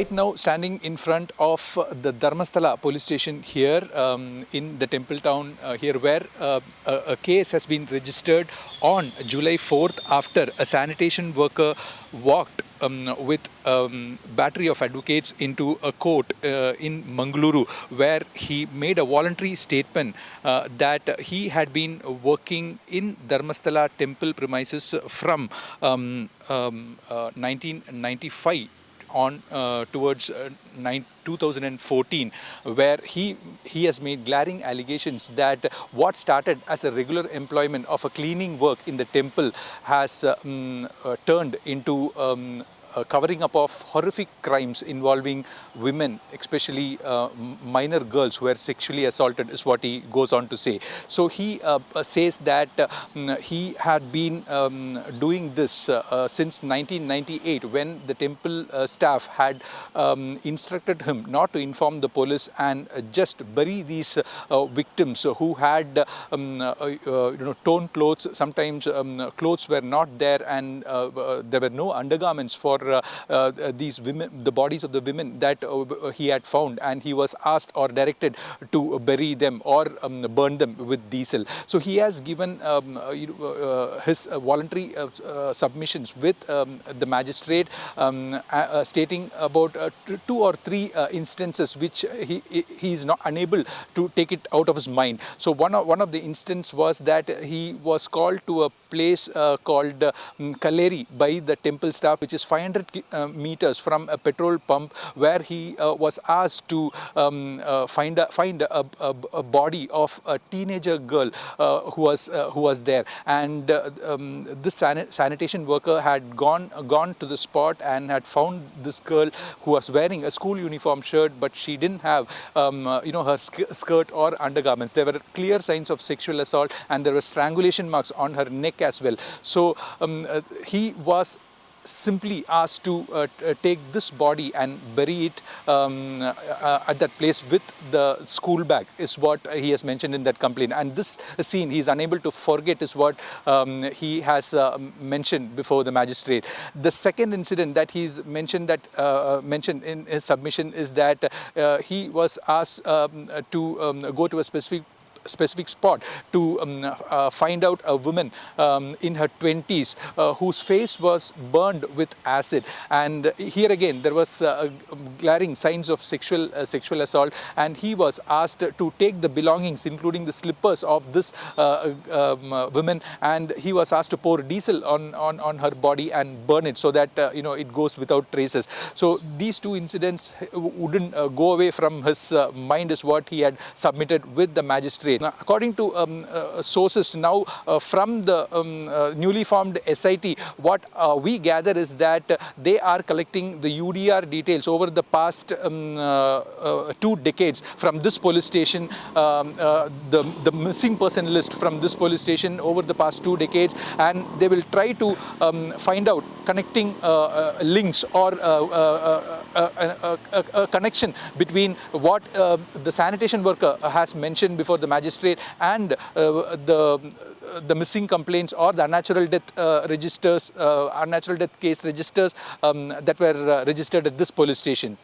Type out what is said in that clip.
right now standing in front of the Dharmasthala police station here in the temple town here, where a case has been registered on July 4th after a sanitation worker walked with battery of advocates into a court in Mangaluru, where he made a voluntary statement that he had been working in Dharmasthala temple premises from 1995 on towards 2014, where he has made glaring allegations that what started as a regular employment of a cleaning work in the temple has turned into covering up of horrific crimes involving women, especially minor girls who were sexually assaulted, is what he goes on to say. So he says that he had been doing this since 1998, when the temple staff had instructed him not to inform the police and just bury these victims who had torn clothes. Sometimes clothes were not there, and there were no undergarments for these women, the bodies of the women that he had found, and he was asked or directed to bury them or burn them with diesel. So he has given his voluntary submissions with the magistrate, stating about 2 or 3 instances which he is not unable to take it out of his mind. So one of the instances was that he was called to a place called Kaleri by the temple staff, which is 500 meters from a petrol pump, where he was asked to find a body of a teenager girl who was there, and this sanitation worker had gone to the spot and had found this girl who was wearing a school uniform shirt, but she didn't have her skirt or undergarments. There were clear signs of sexual assault, and there were strangulation marks on her neck as well. So he was simply asked to take this body and bury it at that place with the school bag, is what he has mentioned in that complaint. And this scene he is unable to forget, is what he has mentioned before the magistrate. The second incident that he's mentioned mentioned in his submission is that he was asked to go to a specific spot to find out a woman in her 20s whose face was burned with acid, and here again there was glaring signs of sexual assault, and he was asked to take the belongings, including the slippers of this woman, and he was asked to pour diesel on her body and burn it so that it goes without traces. So these 2 incidents wouldn't go away from his mind, is what he had submitted with the magistrate. Now, according to sources now from the newly formed SIT, what we gather is that they are collecting the UDR details over the past 2 decades from this police station, the missing person list from this police station over the past 2 decades, and they will try to find out connecting links or a connection between what the sanitation worker has mentioned before the magistrate and the missing complaints or the unnatural death registers, unnatural death case registers that were registered at this police station.